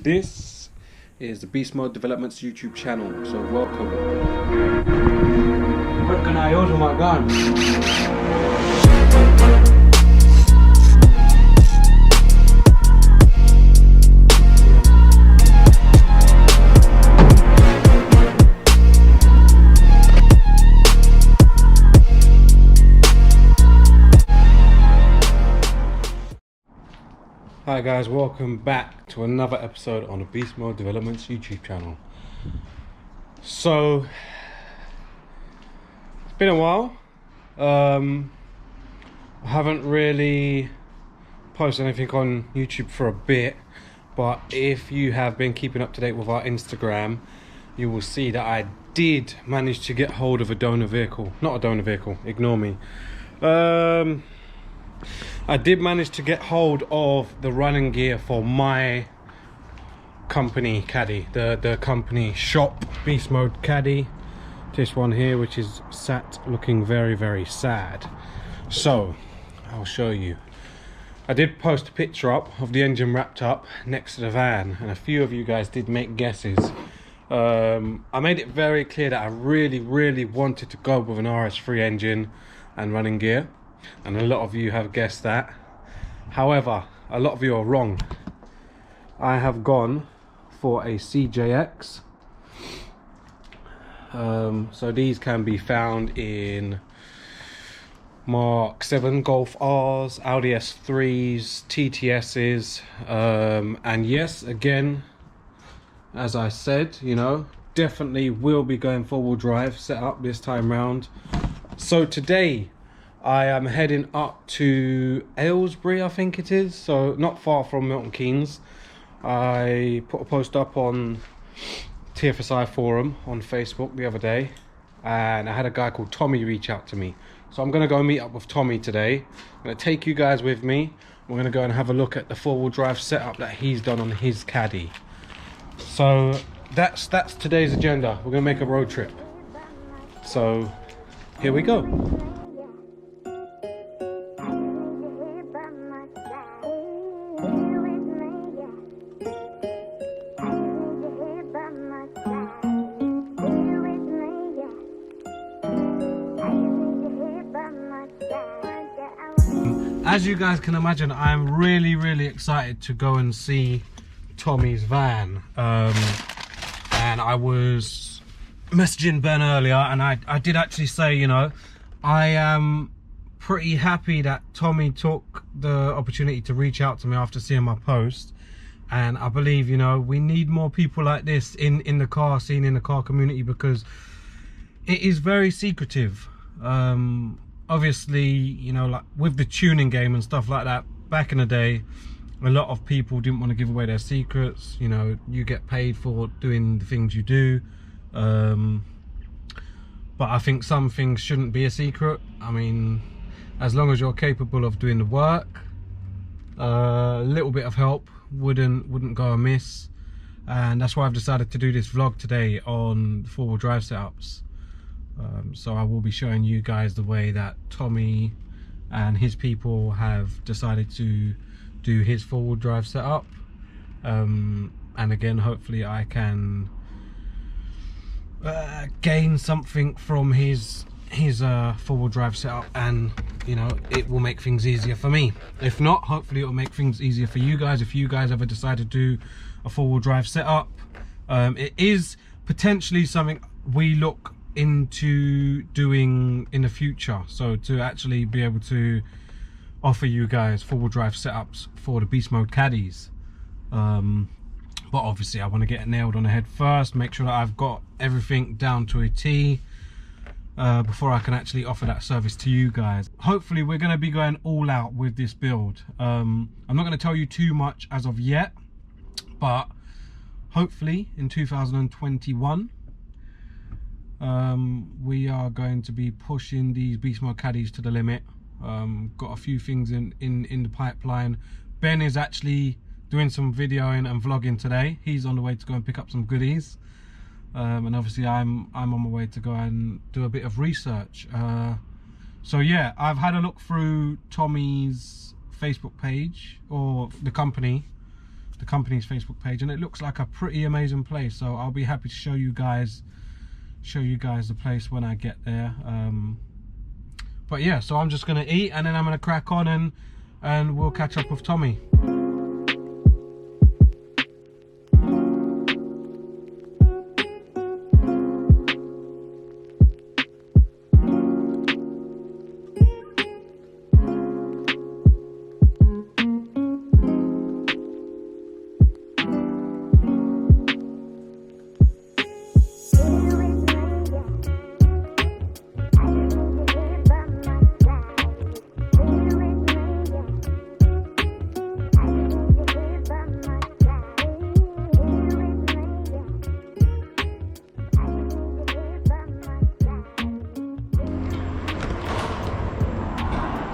This is the Beast Mode Developments YouTube channel, so welcome. What can I order my gun? Hi guys, welcome back to another episode on the Beast Mode Developments YouTube channel. So, it's been a while. I haven't really posted anything on YouTube for a bit, but if you have been keeping up to date with our Instagram, you will see that I did manage to get hold of a donor vehicle. Not a donor vehicle, ignore me. I did manage to get hold of the running gear for my company caddy, the company shop Beast Mode Caddy. This one here, which is sat looking very sad. So I'll show you. I did post a picture up of the engine wrapped up next to the van, and a few of you guys did make guesses. I made it very clear that I really wanted to go with an RS3 engine and running gear, and a lot of you have guessed that. However, a lot of you are wrong. I have gone for a CJX. So these can be found in Mark 7 Golf R's, Audi S3s, TTS's, and yes, again, as I said, you know, definitely will be going 4-wheel drive setup this time round. So today I am heading up to Aylesbury, I think it is, so not far from Milton Keynes. I put a post up on TFSI forum on Facebook the other day, and I had a guy called Tommy reach out to me. So I'm going to go meet up with Tommy today. I'm going to take you guys with me. We're going to go and have a look at the 4-wheel drive setup that he's done on his Caddy. So that's today's agenda. We're going to make a road trip. So here we go. As you guys can imagine, I'm really excited to go and see Tommy's van. And I was messaging Ben earlier, and I did actually say, you know, I am pretty happy that Tommy took the opportunity to reach out to me after seeing my post. And I believe, you know, we need more people like this in the car scene, in the car community, because it is very secretive. Obviously, you know, like with the tuning game and stuff like that, back in the day, a lot of people didn't want to give away their secrets. You know, you get paid for doing the things you do. But I think some things shouldn't be a secret. I mean, as long as you're capable of doing the work, a little bit of help wouldn't go amiss. And that's why I've decided to do this vlog today on 4-wheel drive setups. So I will be showing you guys the way that Tommy and his people have decided to do his 4-wheel drive setup. And again, hopefully I can gain something from his 4-wheel drive setup, and you know, it will make things easier for me. If not, hopefully it will make things easier for you guys if you guys ever decide to do a 4-wheel drive setup. It is potentially something we look into doing in the future, so to actually be able to offer you guys 4-wheel drive setups for the Beast Mode Caddies. But obviously I want to get it nailed on the head first, make sure that I've got everything down to a T before I can actually offer that service to you guys. Hopefully we're going to be going all out with this build. I'm not going to tell you too much as of yet, but hopefully in 2021 we are going to be pushing these Beast Mode Caddies to the limit. Got a few things in the pipeline. Ben is actually doing some videoing and vlogging today. He's on the way to go and pick up some goodies, and obviously I'm on my way to go and do a bit of research. So yeah, I've had a look through Tommy's Facebook page, or the company the company's Facebook page, and it looks like a pretty amazing place. So I'll be happy to show you guys the place when I get there. But yeah, so I'm just gonna eat and then I'm gonna crack on and we'll catch up with Tommy.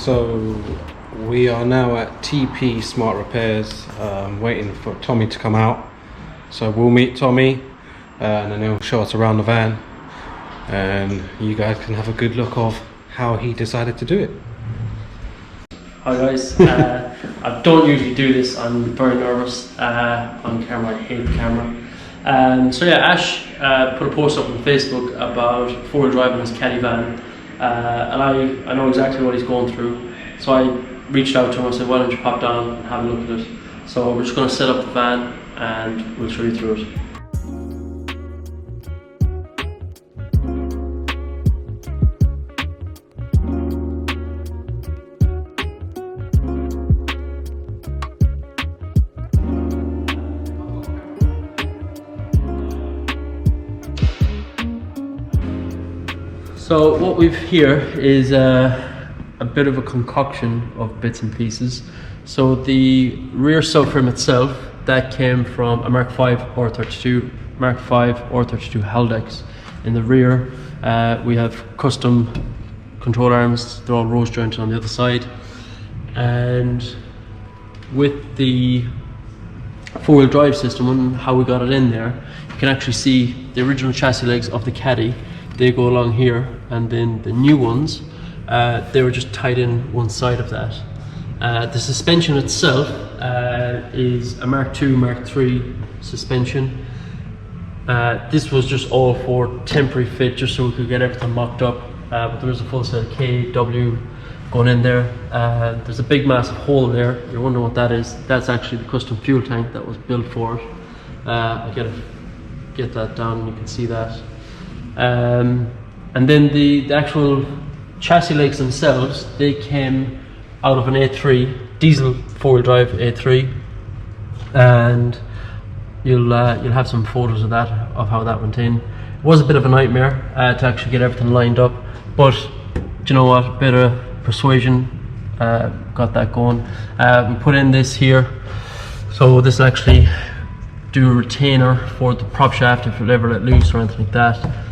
So we are now at TP Smart Repairs, waiting for Tommy to come out. So we'll meet Tommy and then he'll show us around the van and you guys can have a good look of how he decided to do it. Hi guys, I don't usually do this, I'm very nervous on camera, I hate the camera. So yeah, Ash put a post up on Facebook about 4-wheel drive in his Caddy van. And I know exactly what he's going through, so I reached out to him. I said, why don't you pop down and have a look at it. So we're just going to set up the van and we'll show you through it. So what we've here is a bit of a concoction of bits and pieces. So the rear subframe itself, that came from a Mark V R32, Mark V R32 Haldex. In the rear we have custom control arms, they're all rose jointed on the other side. And with the 4-wheel drive system and how we got it in there, you can actually see the original chassis legs of the Caddy. They go along here, and then the new ones, they were just tied in one side of that. The suspension itself is a Mark II, Mark III suspension. This was just all for temporary fit, just so we could get everything mocked up. But there is a full set of KW going in there. There's a big massive hole there. You're wondering what that is. That's actually the custom fuel tank that was built for it. I get that down, and you can see that. And then the actual chassis legs themselves, they came out of an A3 diesel 4-wheel drive A3, and you'll have some photos of that, of how that went in. It was a bit of a nightmare to actually get everything lined up, but do you know what, a bit of persuasion got that going. We put in this here, so this will actually do a retainer for the prop shaft if it ever let loose or anything like that.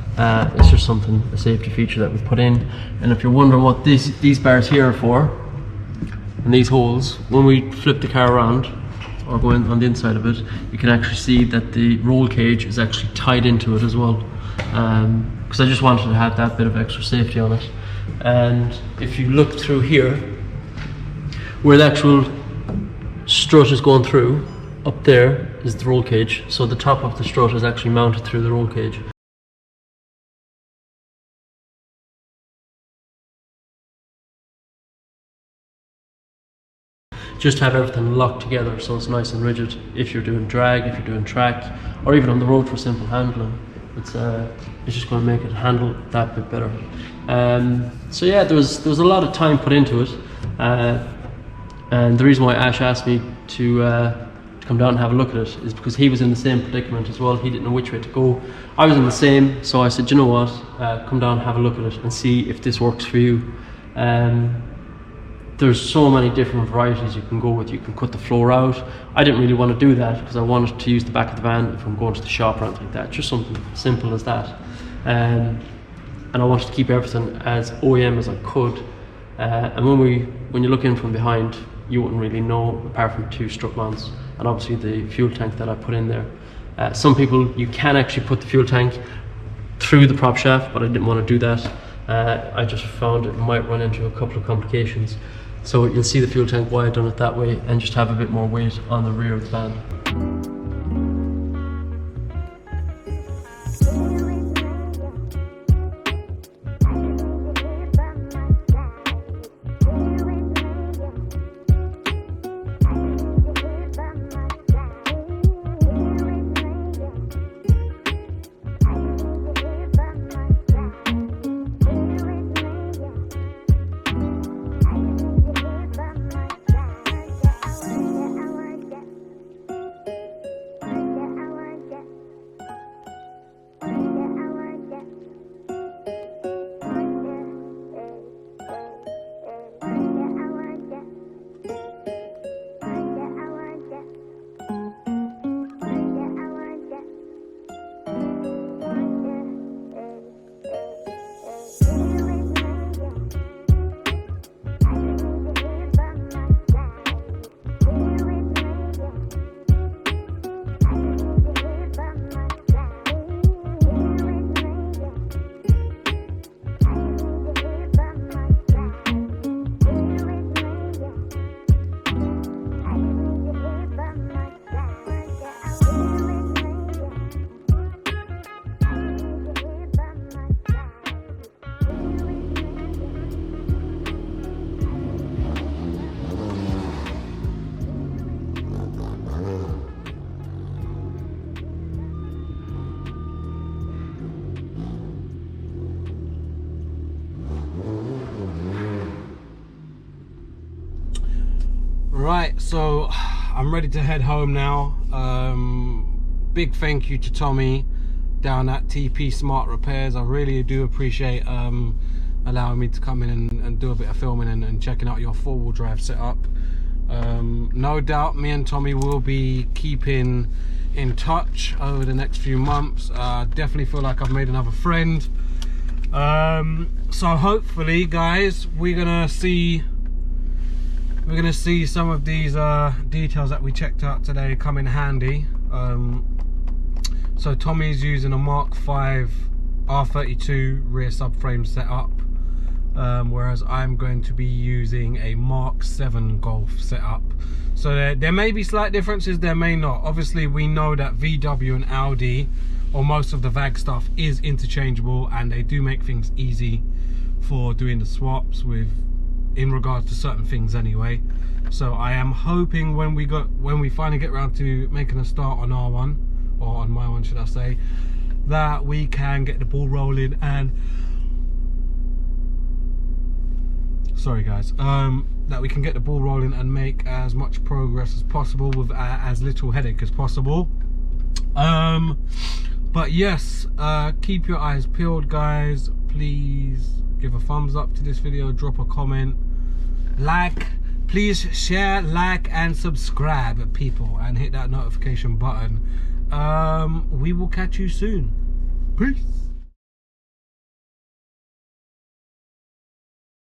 It's just something, a safety feature that we put in. And if you're wondering what these bars here are for, and these holes, when we flip the car around or go in on the inside of it, you can actually see that the roll cage is actually tied into it as well, because I just wanted to have that bit of extra safety on it. And if you look through here, where the actual strut is going through, up there is the roll cage, so the top of the strut is actually mounted through the roll cage. Just have everything locked together so it's nice and rigid if you're doing drag, if you're doing track, or even on the road for simple handling. It's just going to make it handle that bit better. So yeah, there was a lot of time put into it, and the reason why Ash asked me to come down and have a look at it is because he was in the same predicament as well. He didn't know which way to go. I was in the same, so I said, you know what, come down and have a look at it and see if this works for you. There's so many different varieties you can go with. You can cut the floor out. I didn't really want to do that because I wanted to use the back of the van if I'm going to the shop or anything like that. Just something simple as that. And I wanted to keep everything as OEM as I could. And when you look in from behind, you wouldn't really know, apart from 2 strut mounts and obviously the fuel tank that I put in there. Some people, you can actually put the fuel tank through the prop shaft, but I didn't want to do that. I just found it might run into a couple of complications. So you'll see the fuel tank why I've done it that way, and just have a bit more weight on the rear of the van. Right, so I'm ready to head home now. Big thank you to Tommy down at TP Smart Repairs. I really do appreciate allowing me to come in and do a bit of filming and checking out your 4-wheel drive setup. No doubt me and Tommy will be keeping in touch over the next few months. Definitely feel like I've made another friend. So hopefully, guys, we're gonna see some of these details that we checked out today come in handy. So Tommy's using a Mark V R32 rear subframe setup, whereas I'm going to be using a Mark 7 Golf setup. So there may be slight differences, there may not. Obviously we know that VW and Audi, or most of the VAG stuff, is interchangeable, and they do make things easy for doing the swaps in regards to certain things anyway. So I am hoping when we finally get around to making a start on R1, or on my one should I say, that we can get the ball rolling and sorry guys, that we can get the ball rolling and make as much progress as possible with as little headache as possible. But yes, keep your eyes peeled, guys. Please give a thumbs up to this video, drop a comment, please share, like and subscribe, people, and hit that notification button. We will catch you soon. Peace.